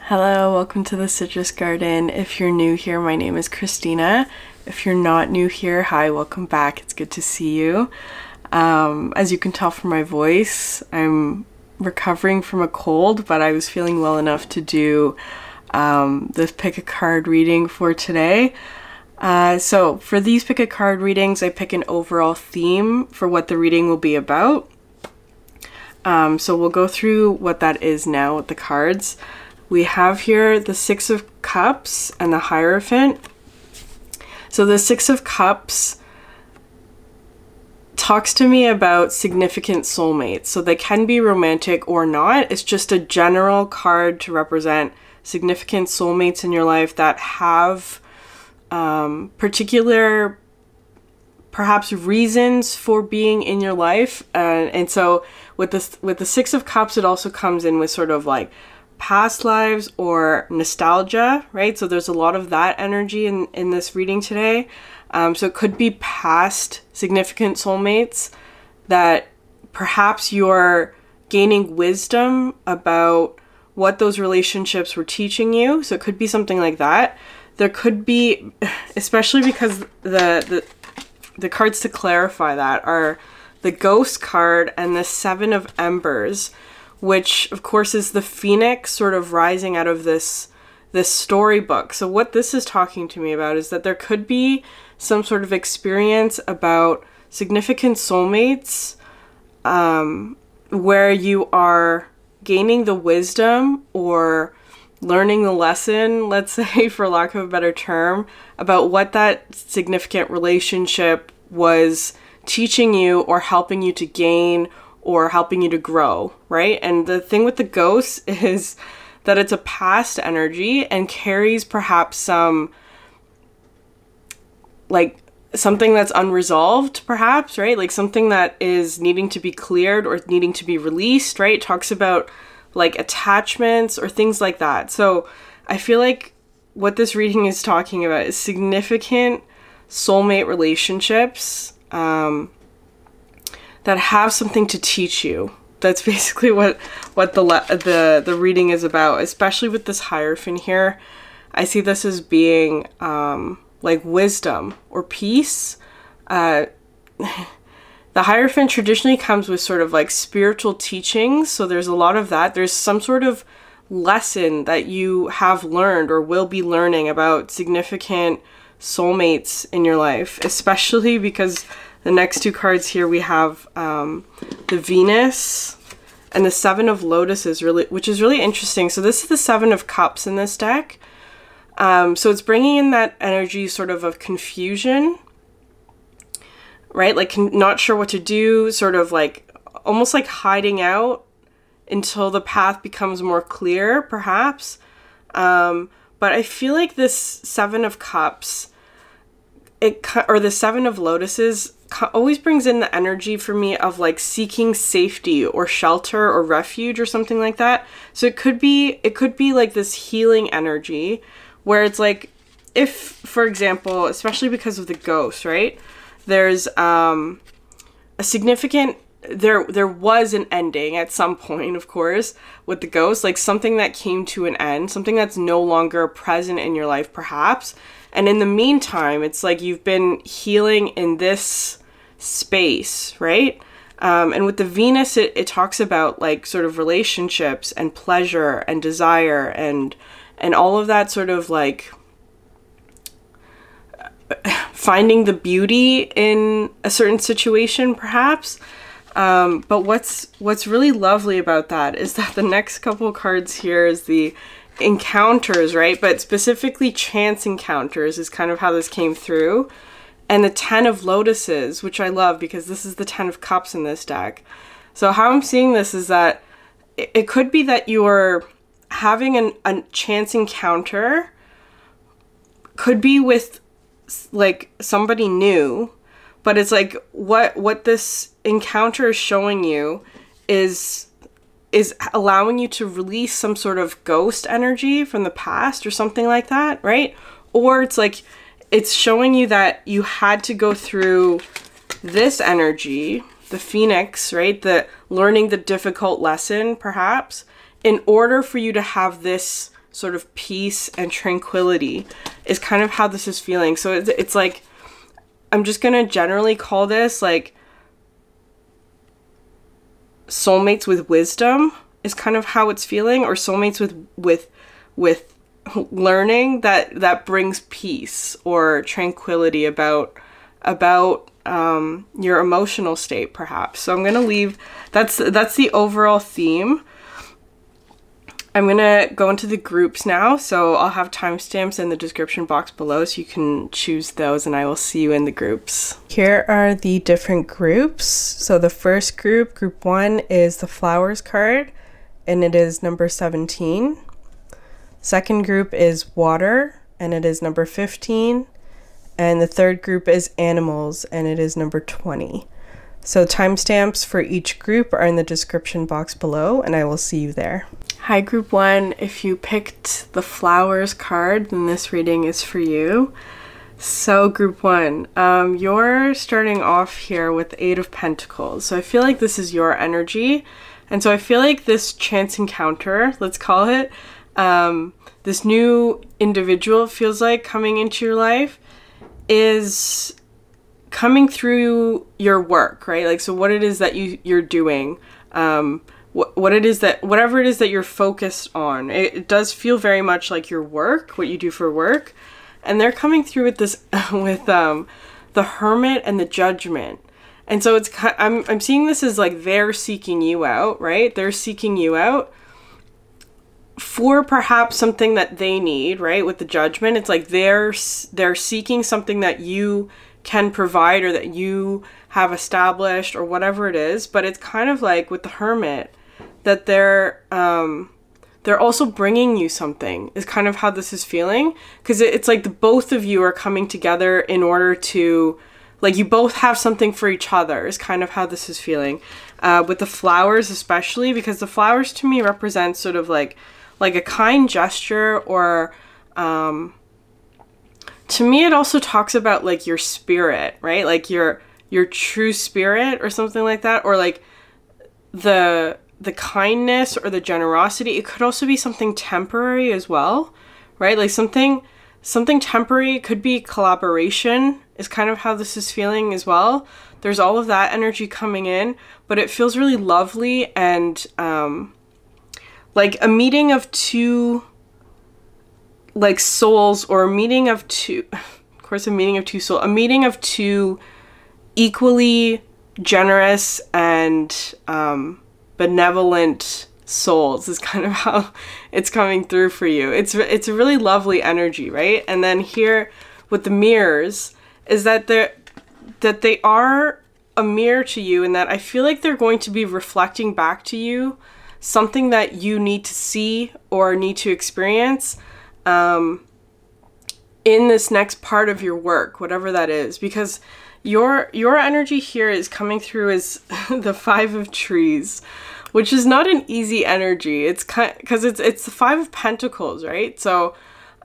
Hello, welcome to the Citrus Garden. If you're new here, my name is Christina. If you're not new here, hi, welcome back. It's good to see you. As you can tell from my voice, I'm recovering from a cold, but I was feeling well enough to do this pick a card reading for today. So for these pick a card readings, I pick an overall theme for what the reading will be about. So we'll go through what that is now with the cards. We have here the Six of Cups and the Hierophant. So the Six of Cups talks to me about significant soulmates. So they can be romantic or not. It's just a general card to represent significant soulmates in your life that have particular, perhaps, reasons for being in your life. And so with the Six of Cups, it also comes in with sort of like past lives or nostalgia, right? So there's a lot of that energy in this reading today. So it could be past significant soulmates that perhaps you're gaining wisdom about what those relationships were teaching you. So it could be something like that. There could be, especially because the cards to clarify that are the Ghost card and the Seven of Embers, which of course is the phoenix sort of rising out of this storybook. So what this is talking to me about is that there could be some sort of experience about significant soulmates where you are gaining the wisdom or learning the lesson, let's say, for lack of a better term, about what that significant relationship was teaching you or helping you to gain or helping you to grow, right? And the thing with the ghost is that it's a past energy and carries perhaps some, like, something that's unresolved, perhaps, right? Like something that is needing to be cleared or needing to be released, right? It talks about like attachments or things like that. So I feel like what this reading is talking about is significant soulmate relationships that have something to teach you. That's basically what the reading is about, especially with this Hierophant here. I see this as being like wisdom or peace. The Hierophant traditionally comes with sort of like spiritual teachings, so there's a lot of that. There's some sort of lesson that you have learned or will be learning about significant soulmates in your life, especially because the next two cards here we have the Venus and the Seven of Lotuses, which is really interesting. So this is the Seven of Cups in this deck. So it's bringing in that energy sort of confusion, right? Like not sure what to do, sort of like almost like hiding out until the path becomes more clear, perhaps. But I feel like this Seven of Cups, or the Seven of Lotuses, always brings in the energy for me of like seeking safety or shelter or refuge or something like that. So it could be like this healing energy where it's like, if, for example, especially because of the ghost, right? There's a significant, there was an ending at some point, of course, with the ghost, like something that came to an end, something that's no longer present in your life, perhaps. And in the meantime, it's like you've been healing in this space, right? And with the Venus, it talks about like sort of relationships and pleasure and desire and all of that sort of like finding the beauty in a certain situation, perhaps. But what's really lovely about that is that the next couple cards here is the encounters, right? But specifically chance encounters is kind of how this came through. And the Ten of Lotuses, which I love because this is the Ten of Cups in this deck. So how I'm seeing this is that it could be that you're having a chance encounter, could be with like somebody new, but it's like what this encounter is showing you is allowing you to release some sort of ghost energy from the past or something like that, right? Or it's like it's showing you that you had to go through this energy, the Phoenix, right? The learning the difficult lesson, perhaps, in order for you to have this sort of peace and tranquility is kind of how this is feeling. So it's like, I'm just gonna generally call this like soulmates with wisdom is kind of how it's feeling, or soulmates with learning that brings peace or tranquility about your emotional state, perhaps. So I'm gonna leave, that's the overall theme. I'm gonna go into the groups now, so I'll have timestamps in the description box below so you can choose those, and I will see you in the groups. Here are the different groups. So the first group, group 1, is the flowers card, and it is number 17. Second group is water, and it is number 15. And the third group is animals, and it is number 20. So timestamps for each group are in the description box below, and I will see you there. Hi group 1, if you picked the flowers card, then this reading is for you. So group 1, you're starting off here with 8 of Pentacles. So I feel like this is your energy. And so I feel like this chance encounter, let's call it, this new individual feels like coming into your life is coming through your work, right? Like, so what it is that you're doing, what it is that, whatever it is that you're focused on, it does feel very much like your work, what you do for work. And they're coming through with this, with the Hermit and the Judgment. And so it's, I'm seeing this as like they're seeking you out, right? They're seeking you out for perhaps something that they need, right? With the Judgment, it's like they're seeking something that you can provide or that you have established or whatever it is. But it's kind of like with the Hermit that they're also bringing you something is kind of how this is feeling, because it's like the both of you are coming together in order to, like, you both have something for each other is kind of how this is feeling. With the flowers especially, because the flowers to me represent sort of like a kind gesture, or to me it also talks about like your spirit, right? Like your true spirit or something like that, or like the kindness or the generosity. It could also be something temporary as well, right? Like something temporary. It could be collaboration is kind of how this is feeling as well. There's all of that energy coming in, but it feels really lovely and like a meeting of two like souls, or a meeting of two, of course, a meeting of two souls, a meeting of two equally generous and benevolent souls is kind of how it's coming through for you. It's a really lovely energy, right? And then here with the mirrors is that they are a mirror to you, and that I feel like they're going to be reflecting back to you something that you need to see or need to experience in this next part of your work, whatever that is, because your energy here is coming through as the 5 of Trees, which is not an easy energy. It's because it's the 5 of Pentacles, right? So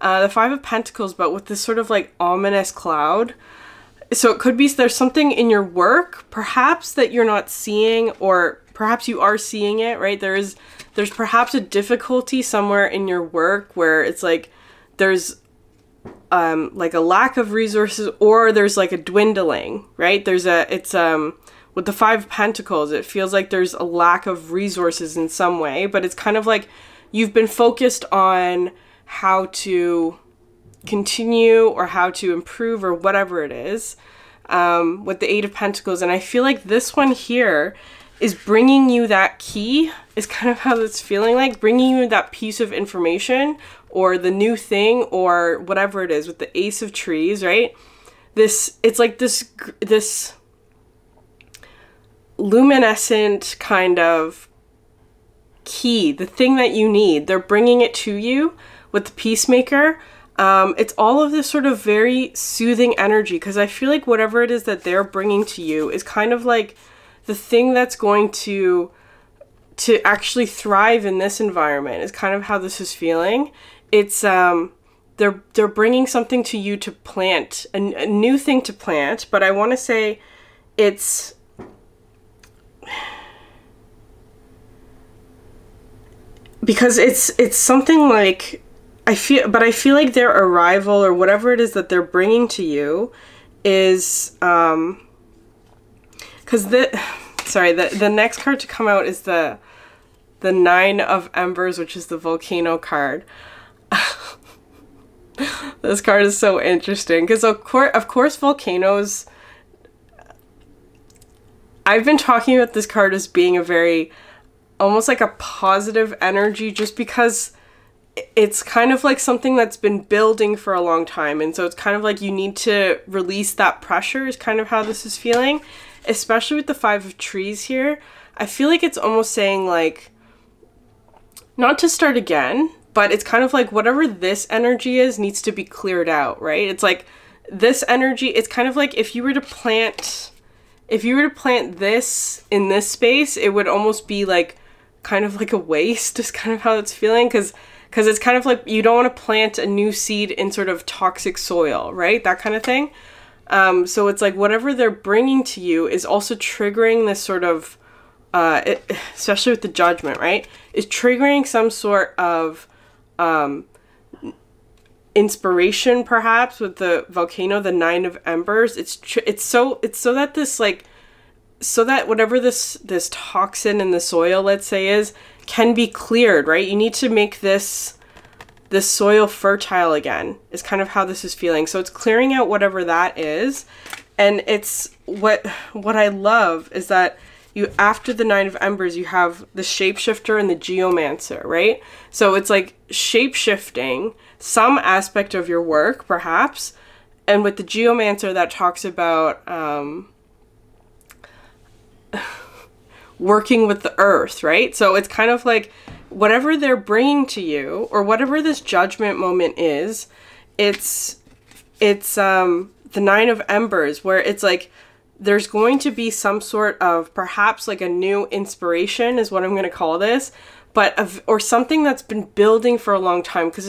the 5 of Pentacles, but with this sort of like ominous cloud. So it could be there's something in your work perhaps that you're not seeing, or perhaps you are seeing it, right? There's perhaps a difficulty somewhere in your work where it's like there's like a lack of resources, or there's like a dwindling, right? It's with the 5 of Pentacles, it feels like there's a lack of resources in some way, but it's kind of like you've been focused on how to continue or how to improve or whatever it is with the 8 of Pentacles. And I feel like this one here is bringing you that key, is kind of how it's feeling like, bringing you that piece of information or the new thing or whatever it is with the Ace of Trees, right? It's like this luminescent kind of key, the thing that you need. They're bringing it to you with the Peacemaker. It's all of this sort of very soothing energy, because I feel like whatever it is that they're bringing to you is kind of like the thing that's going to actually thrive in this environment is kind of how this is feeling. It's they're bringing something to you to plant, a new thing to plant, but I want to say it's because it's something like I feel like their arrival or whatever it is that they're bringing to you is, because the next card to come out is the Nine of Embers, which is the volcano card. This card is so interesting because of course volcanoes, I've been talking about this card as being a very, almost like a positive energy, just because it's kind of like something that's been building for a long time. And so it's kind of like you need to release that pressure is kind of how this is feeling, especially with the Five of Trees here. I feel like it's almost saying like, not to start again, but it's kind of like whatever this energy is needs to be cleared out, right? It's like this energy, it's kind of like if you were to plant this in this space, it would almost be like kind of like a waste is kind of how it's feeling, because it's kind of like you don't want to plant a new seed in sort of toxic soil, right? That kind of thing. So it's like whatever they're bringing to you is also triggering this sort of, especially with the Judgment, right? Is triggering some sort of inspiration, perhaps, with the volcano, the Nine of Embers. It's so that this like, so that whatever this toxin in the soil, let's say, is, can be cleared, right? You need to make this soil fertile again, is kind of how this is feeling. So it's clearing out whatever that is. And it's what I love is that you, after the Nine of Embers, you have the Shapeshifter and the Geomancer, right? So it's like shape-shifting some aspect of your work, perhaps. And with the Geomancer, that talks about working with the earth, right? So it's kind of like whatever they're bringing to you, or whatever this Judgment moment is, it's the Nine of Embers, where it's like there's going to be some sort of, perhaps like a new inspiration is what I'm going to call this, or something that's been building for a long time, because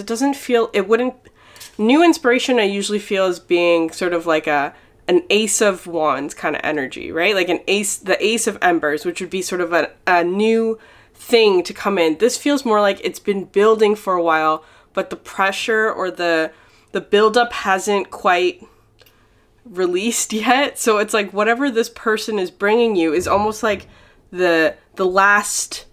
new inspiration I usually feel as being sort of like an Ace of Wands kind of energy, right? Like the Ace of Embers, which would be sort of a new thing to come in. This feels more like it's been building for a while, but the pressure or the buildup hasn't quite released yet. So it's like whatever this person is bringing you is almost like the last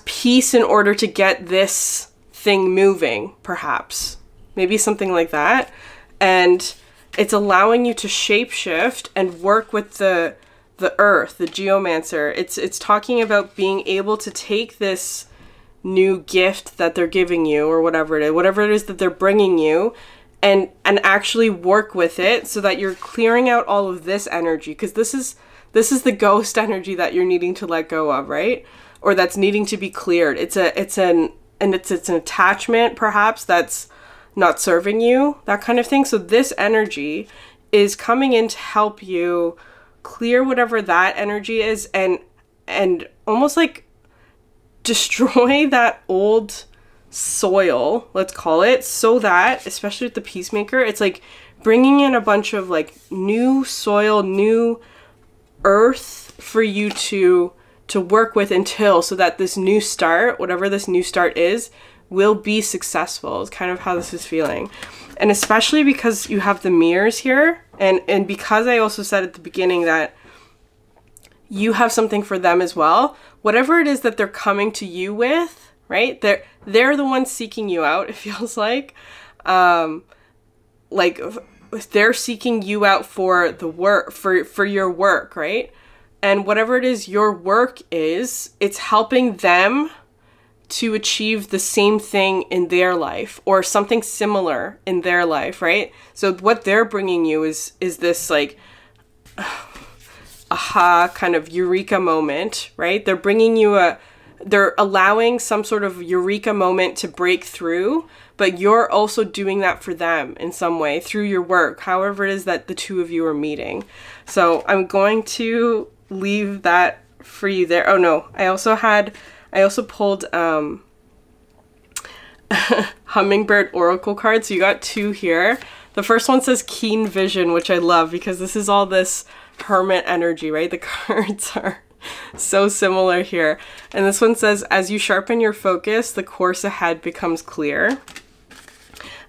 piece in order to get this thing moving, perhaps. Maybe something like that. And it's allowing you to shapeshift and work with the earth, the Geomancer. It's talking about being able to take this new gift that they're giving you, or whatever it is that they're bringing you, and actually work with it so that you're clearing out all of this energy, because this is the ghost energy that you're needing to let go of, right? Or that's needing to be cleared. It's an attachment, perhaps, that's not serving you, that kind of thing. So this energy is coming in to help you clear whatever that energy is, and almost like destroy that old soil, let's call it, so that, especially with the Peacemaker, it's like bringing in a bunch of like new soil, new earth for you to work with until, so that this new start, whatever this new start is, will be successful, is kind of how this is feeling. And especially because you have the mirrors here, and because I also said at the beginning that you have something for them as well, whatever it is that they're coming to you with, right? They're the ones seeking you out, it feels like. Like they're seeking you out for the work, for your work, right? And whatever it is your work is, it's helping them to achieve the same thing in their life, or something similar in their life, right? So what they're bringing you is this like aha kind of eureka moment, right? They're bringing you they're allowing some sort of eureka moment to break through, but you're also doing that for them in some way through your work, however it is that the two of you are meeting. So I'm going to leave that for you there. Oh no, I also pulled Hummingbird Oracle cards. So you got two here. The first one says Keen Vision, which I love because this is all this hermit energy, right? The cards are So similar here. And this one says, as you sharpen your focus, the course ahead becomes clear.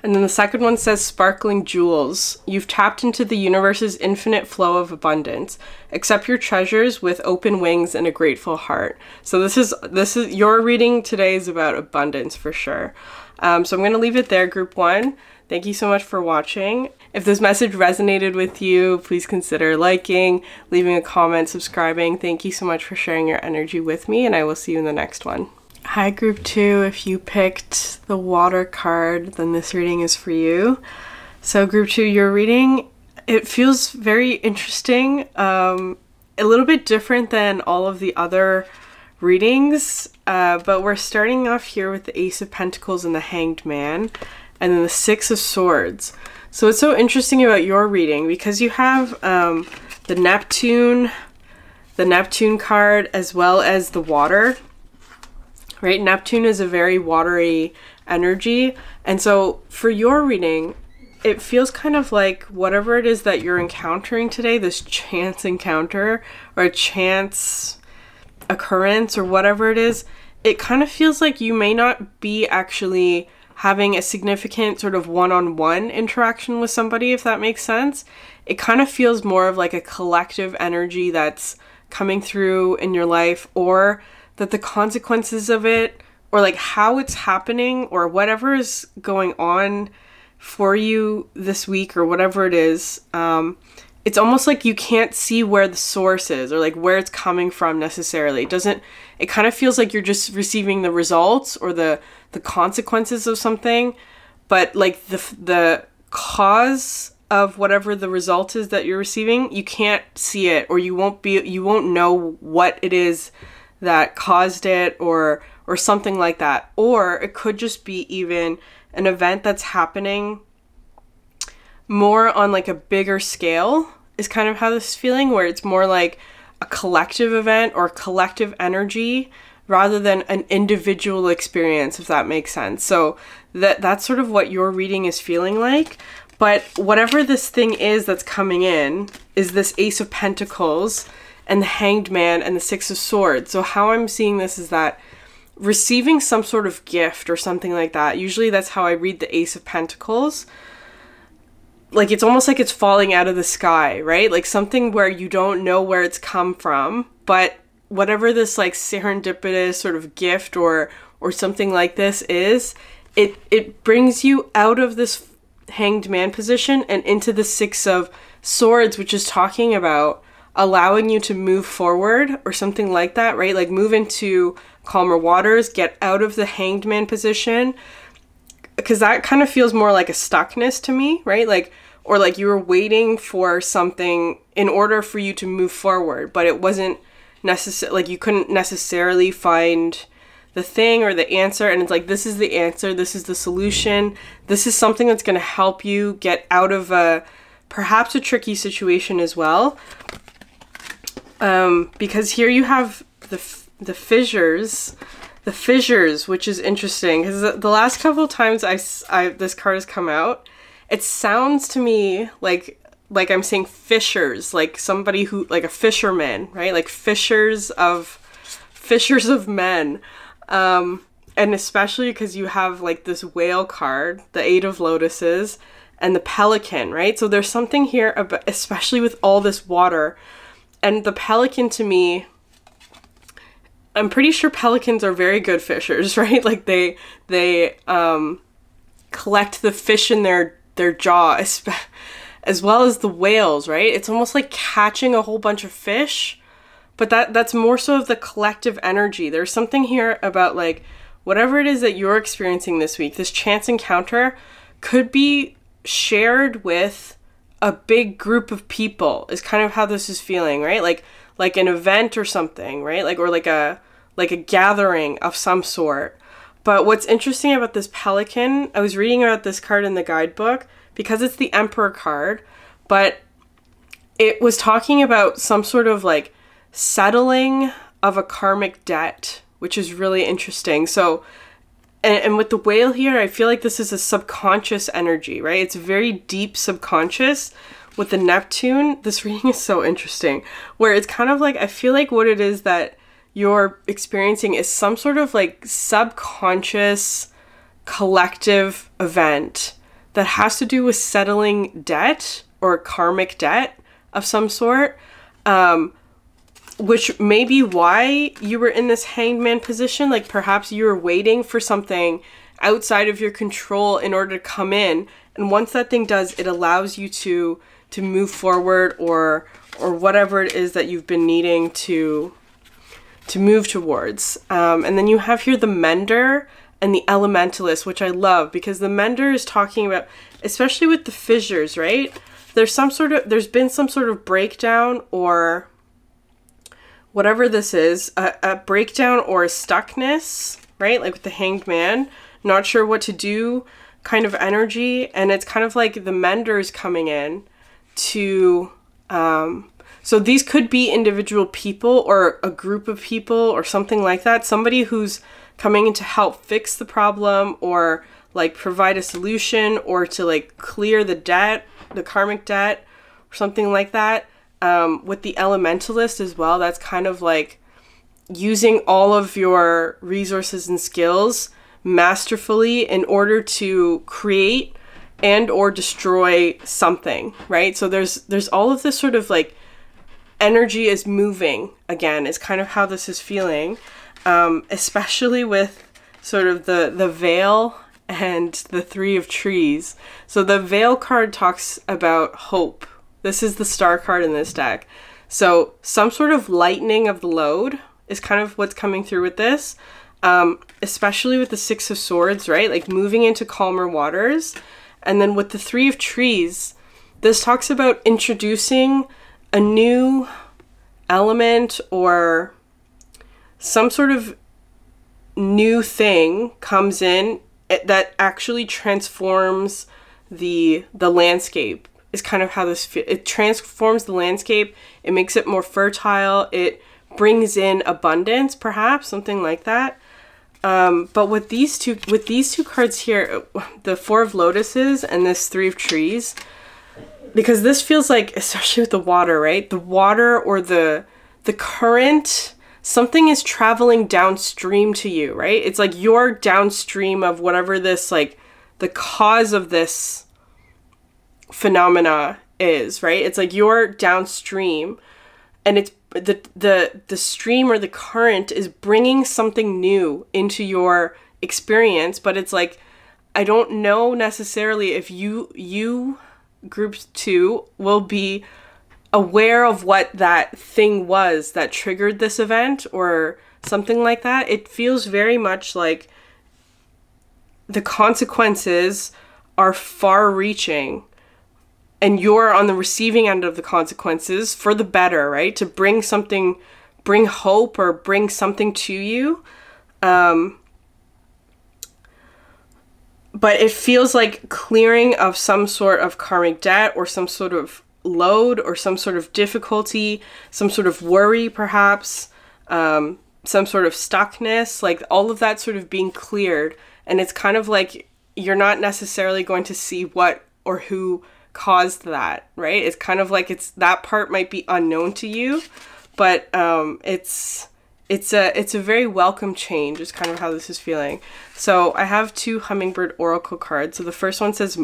And then the second one says, sparkling jewels. You've tapped into the universe's infinite flow of abundance. Accept your treasures with open wings and a grateful heart. So this is your reading today is about abundance for sure. So I'm going to leave it there, group 1. Thank you so much for watching. If this message resonated with you, please consider liking, leaving a comment, subscribing. Thank you so much for sharing your energy with me, and I will see you in the next one. Hi, group 2. If you picked the water card, then this reading is for you. So group 2, your reading, it feels very interesting, a little bit different than all of the other readings, but we're starting off here with the Ace of Pentacles and the Hanged Man, and then the Six of Swords. So what's so interesting about your reading, because you have the Neptune card, as well as the water, right? Neptune is a very watery energy. And so for your reading, it feels kind of like whatever it is that you're encountering today, this chance encounter or a chance occurrence or whatever it is, it kind of feels like you may not be actually having a significant sort of one-on-one interaction with somebody, if that makes sense. It kind of feels more of like a collective energy that's coming through in your life, or that the consequences of it, or like how it's happening, or whatever is going on for you this week, or whatever it is, it's almost like you can't see where the source is, or like where it's coming from necessarily. It kind of feels like you're just receiving the results or the consequences of something, but like the cause of whatever the result is that you're receiving, you can't see it, or you won't know what it is that caused it, or something like that. Or it could just be even an event that's happening more on like a bigger scale, is kind of how this is feeling, where it's more like a collective event or collective energy rather than an individual experience, if that makes sense. So that's sort of what your reading is feeling like. But whatever this thing is that's coming in is this Ace of Pentacles and the Hanged Man and the Six of Swords. So how I'm seeing this is that receiving some sort of gift or something like that, usually that's how I read the Ace of Pentacles. Like it's almost like it's falling out of the sky, right? Like something where you don't know where it's come from, but whatever this like serendipitous sort of gift or something like this is, it brings you out of this Hanged Man position and into the Six of Swords, which is talking about allowing you to move forward or something like that, right? Like move into calmer waters, get out of the Hanged Man position, because that kind of feels more like a stuckness to me, right? Like, or like you were waiting for something in order for you to move forward, but it wasn't necessary, like you couldn't necessarily find the thing or the answer, and it's like, this is the answer, this is the solution, this is something that's going to help you get out of perhaps a tricky situation as well. Because here you have the fissures, which is interesting, because the last couple of times this card has come out, it sounds to me like I'm saying fishers, like somebody who, like a fisherman, right? Like fishers of men. And especially because you have like this whale card, the Eight of Lotuses, and the pelican, right? So there's something here about, especially with all this water, and the pelican to me, I'm pretty sure pelicans are very good fishers, right? Like they collect the fish in their jaw, as well as the whales, right? It's almost like catching a whole bunch of fish, but that's more so of the collective energy. There's something here about like whatever it is that you're experiencing this week, this chance encounter could be shared with a big group of people, is kind of how this is feeling, right? Like an event or something, right? Like, or like a gathering of some sort. But what's interesting about this pelican, I was reading about this card in the guidebook because it's the Emperor card, but it was talking about some sort of like settling of a karmic debt, which is really interesting. So, and with the whale here, I feel like this is a subconscious energy, right? It's very deep subconscious, with the Neptune, this reading is so interesting, where it's kind of like, I feel like what it is that you're experiencing is some sort of like subconscious collective event that has to do with settling debt or karmic debt of some sort, which may be why you were in this hangman position. Like perhaps you were waiting for something outside of your control in order to come in. And once that thing does, it allows you to move forward or whatever it is that you've been needing to move towards. And then you have here the Mender and the Elementalist, which I love because the Mender is talking about, especially with the fissures, right? There's been some sort of breakdown or whatever this is, a breakdown or a stuckness, right? Like with the Hanged Man, not sure what to do kind of energy. And it's kind of like the Mender is coming in to, so these could be individual people or a group of people or something like that. Somebody who's coming in to help fix the problem or like provide a solution or to like clear the debt, the karmic debt or something like that. With the Elementalist as well, that's kind of like using all of your resources and skills masterfully in order to create and or destroy something, right? So there's all of this sort of like energy is moving again, is kind of how this is feeling, especially with sort of the Veil and the Three of Trees. So the Veil card talks about hope. This is the star card in this deck. So some sort of lightening of the load is kind of what's coming through with this, especially with the Six of Swords, right? Like moving into calmer waters. And then with the Three of Trees, this talks about introducing a new element or some sort of new thing comes in that actually transforms the landscape. Is kind of how this it transforms the landscape. It makes it more fertile. It brings in abundance, perhaps something like that. But with these two cards here, the Four of Lotuses and this Three of Trees, because this feels like, especially with the water, right? The water or the current, something is traveling downstream to you, right? It's like you're downstream of whatever this, like the cause of this phenomena is, right? It's like you're downstream and it's the stream or the current is bringing something new into your experience, but it's like, I don't know necessarily if you group 2 will be aware of what that thing was that triggered this event or something like that. It feels very much like the consequences are far-reaching and you're on the receiving end of the consequences for the better, right? To bring hope or bring something to you. But it feels like clearing of some sort of karmic debt or some sort of load or some sort of difficulty, some sort of worry perhaps, some sort of stuckness, like all of that sort of being cleared. And it's kind of like you're not necessarily going to see what or who caused that, right? It's kind of like that part might be unknown to you, but it's a very welcome change is kind of how this is feeling. So I have 2 Hummingbird Oracle cards. So the first one says,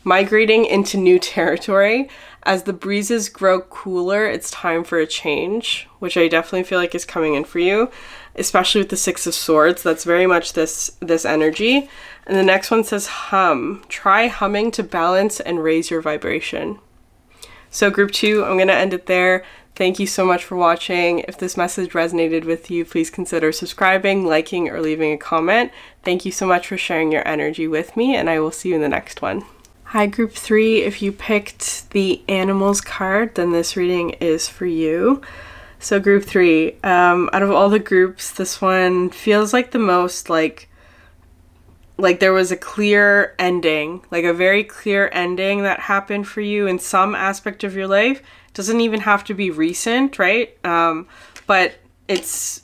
migrating into new territory. As the breezes grow cooler, it's time for a change, which I definitely feel like is coming in for you, especially with the Six of Swords. That's very much this energy. And the next one says hum. Try humming to balance and raise your vibration. So group 2, I'm going to end it there. Thank you so much for watching. If this message resonated with you, please consider subscribing, liking, or leaving a comment. Thank you so much for sharing your energy with me, and I will see you in the next one. Hi group 3, if you picked the animals card, then this reading is for you. So group 3, out of all the groups, this one feels like the most like there was a clear ending, like a very clear ending that happened for you in some aspect of your life. It doesn't even have to be recent, right? But it's...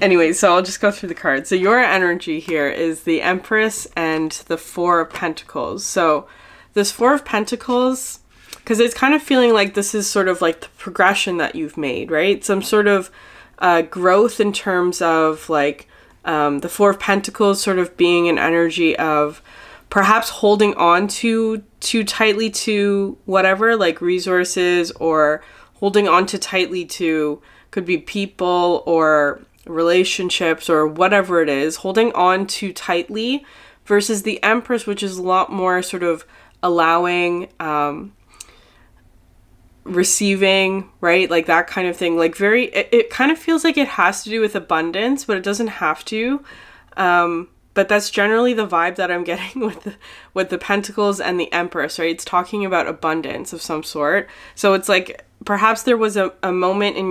Anyway, so I'll just go through the cards. So your energy here is the Empress and the Four of Pentacles. So this Four of Pentacles, because it's kind of feeling like this is sort of like the progression that you've made, right? Some sort of growth in terms of like the Four of Pentacles sort of being an energy of perhaps holding on too tightly to whatever, like resources, or holding on too tightly to, could be people or relationships or whatever it is, holding on too tightly, versus the Empress, which is a lot more sort of allowing, receiving, right? Like that kind of thing. Like very, it kind of feels like it has to do with abundance, but it doesn't have to. But that's generally the vibe that I'm getting with the Pentacles and the Empress, right? It's talking about abundance of some sort. So it's like perhaps there was a moment in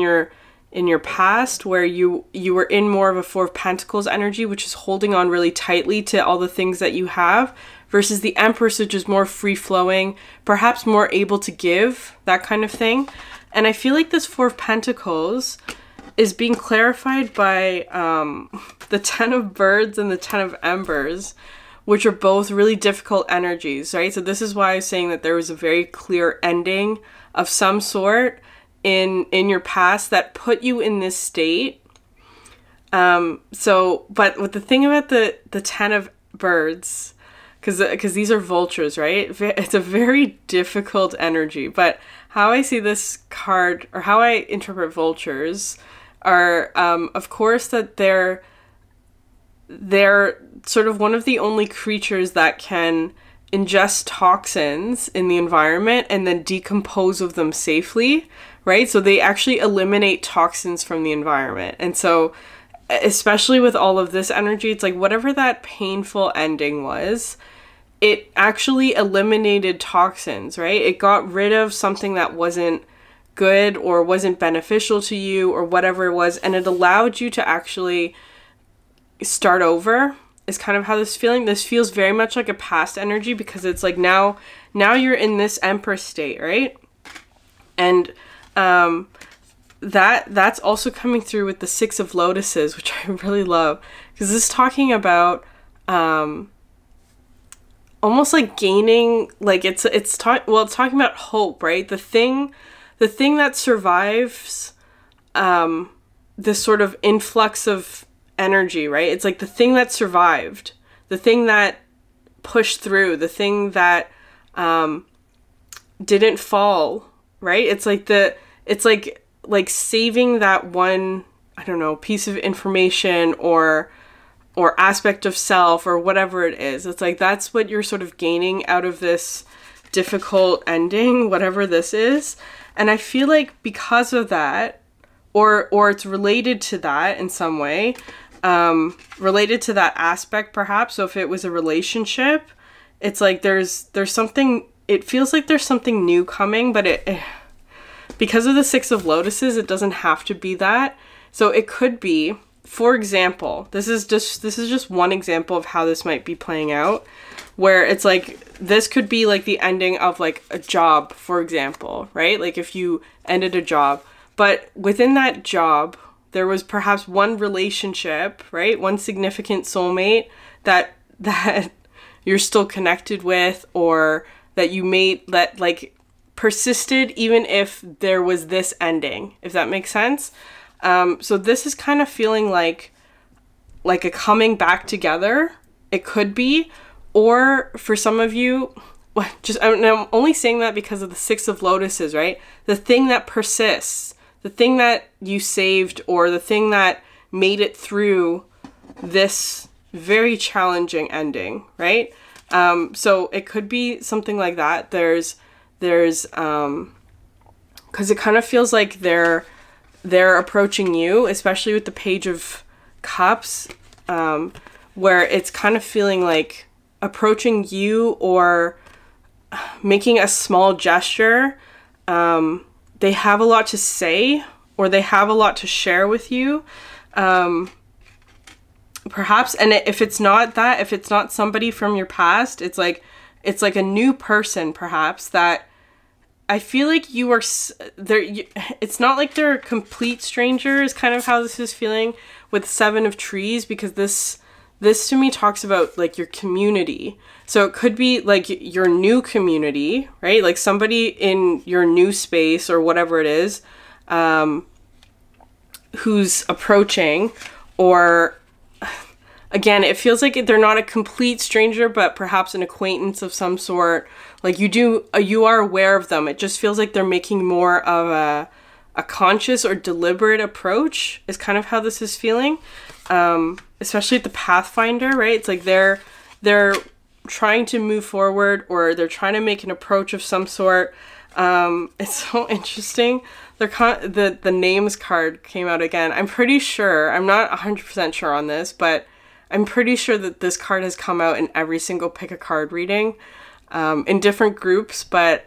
your past where you were in more of a Four of Pentacles energy, which is holding on really tightly to all the things that you have, versus the Empress, which is more free-flowing, perhaps more able to give, that kind of thing. And I feel like this Four of Pentacles is being clarified by the Ten of Birds and the Ten of Embers, which are both really difficult energies, right? So this is why I was saying that there was a very clear ending of some sort in your past that put you in this state. But with the thing about the Ten of Birds, because these are vultures, right? It's a very difficult energy. But how I see this card, or how I interpret vultures, are of course that they're sort of one of the only creatures that can ingest toxins in the environment and then decompose of them safely, right? So they actually eliminate toxins from the environment. And so especially with all of this energy, it's like whatever that painful ending was, it actually eliminated toxins, right? It got rid of something that wasn't good or wasn't beneficial to you or whatever it was, and it allowed you to actually start over, is kind of how this feels very much like a past energy, because it's like now you're in this Empress state, right? And that's also coming through with the Six of Lotuses, which I really love, because this is talking about almost like gaining, like it's talking about hope, right? The thing that survives this sort of influx of energy, right? It's like the thing that survived, the thing that pushed through, the thing that didn't fall, right? It's like saving that one, I don't know, piece of information or aspect of self or whatever it is. It's like that's what you're sort of gaining out of this difficult ending, whatever this is. And I feel like because of that, or it's related to that in some way, related to that aspect perhaps. So if it was a relationship, it's like there's something, it feels like there's something new coming, but because of the Six of Lotuses, it doesn't have to be that. So it could be, for example, this is just one example of how this might be playing out, where it's like, this could be like the ending of like a job, for example, right? Like if you ended a job, but within that job, there was perhaps one relationship, right? One significant soulmate that you're still connected with, or that you made, that like persisted even if there was this ending, if that makes sense. So this is kind of feeling like a coming back together. It could be, or for some of you, I'm only saying that because of the Six of Lotuses, right? The thing that persists, the thing that you saved, or the thing that made it through this very challenging ending, right? So it could be something like that. There's because it kind of feels like they're approaching you, especially with the Page of Cups, where it's kind of feeling like approaching you or making a small gesture. They have a lot to say, or they have a lot to share with you, perhaps. And if it's not that, if it's not somebody from your past, it's like a new person, perhaps, that I feel like you are there. It's not like they're complete strangers, kind of how this is feeling with Seven of Trees, because this this to me talks about like your community. So it could be like your new community, right? Like somebody in your new space or whatever it is, who's approaching, or again, it feels like they're not a complete stranger, but perhaps an acquaintance of some sort. Like you are aware of them. It just feels like they're making more of a conscious or deliberate approach is kind of how this is feeling. Especially at the Pathfinder, right? It's like they're trying to move forward, or they're trying to make an approach of some sort. It's so interesting. The names card came out again. I'm pretty sure, I'm not 100% sure on this, but I'm pretty sure that this card has come out in every single pick a card reading, in different groups. But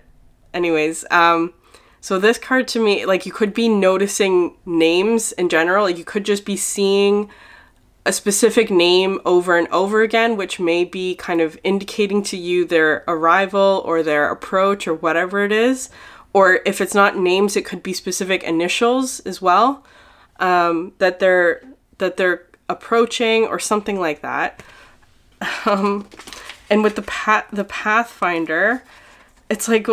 anyways, so this card to me, like you could be noticing names in general. Like you could just be seeing a specific name over and over again, which may be kind of indicating to you their arrival or their approach or whatever it is. Or if it's not names, it could be specific initials as well, that they're approaching or something like that. And with the Pathfinder, it's like,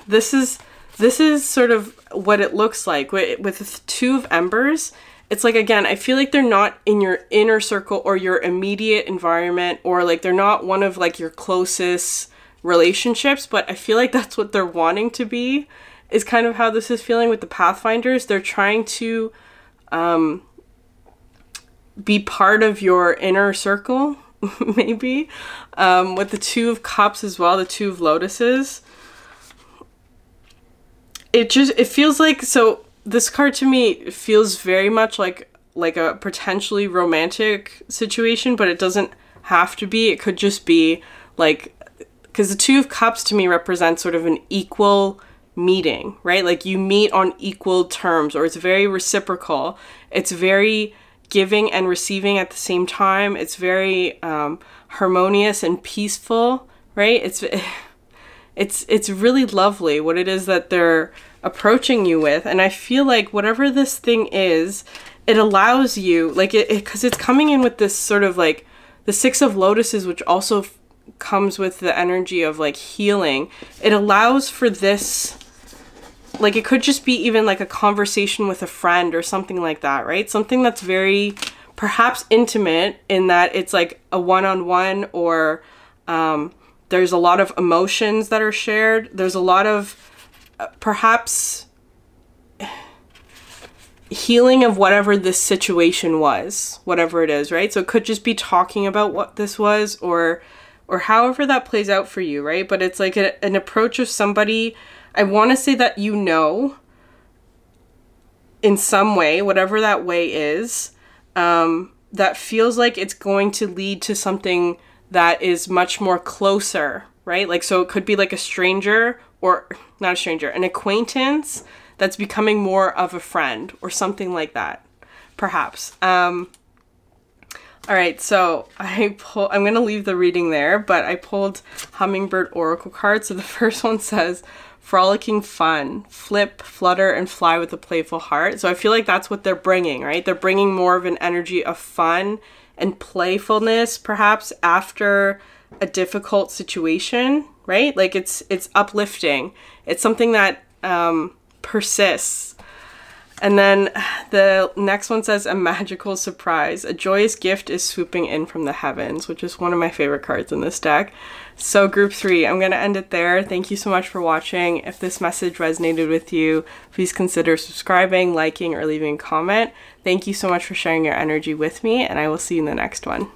this is sort of what it looks like with the Two of Embers. It's like, again, I feel like they're not in your inner circle or your immediate environment, or like they're not one of like your closest relationships, but I feel like that's what they're wanting to be, is kind of how this is feeling with the Pathfinders. They're trying to be part of your inner circle, maybe. With the Two of Cups as well, the Two of Lotuses. It feels like, so this card to me feels very much like a potentially romantic situation, but it doesn't have to be. It could just be like, because the Two of Cups to me represents sort of an equal meeting, right? Like you meet on equal terms, or it's very reciprocal. It's very giving and receiving at the same time. It's very harmonious and peaceful, right? It's really lovely what it is that they're approaching you with. And I feel like whatever this thing is, it allows you, like because it's coming in with this sort of like the Six of Lotuses, which also comes with the energy of like healing. It allows for this, like it could just be even like a conversation with a friend or something like that, right? Something that's very perhaps intimate, in that it's like a one-on-one, or there's a lot of emotions that are shared. There's a lot of perhaps healing of whatever this situation was, whatever it is, right? So it could just be talking about what this was, or however that plays out for you, right? But it's like an approach of somebody, I want to say that you know, in some way, whatever that way is, that feels like it's going to lead to something that is much more closer, right? Like, so it could be like a stranger, or not a stranger, an acquaintance that's becoming more of a friend or something like that, perhaps. All right, so I'm going to leave the reading there, but I pulled Hummingbird Oracle cards. So the first one says, frolicking fun, flip, flutter, and fly with a playful heart. So I feel like that's what they're bringing, right? They're bringing more of an energy of fun and playfulness, perhaps after a difficult situation, right? Like it's uplifting. It's something that persists. And then the next one says, a magical surprise. A joyous gift is swooping in from the heavens, which is one of my favorite cards in this deck. So group 3, I'm going to end it there. Thank you so much for watching. If this message resonated with you, please consider subscribing, liking, or leaving a comment. Thank you so much for sharing your energy with me, and I will see you in the next one.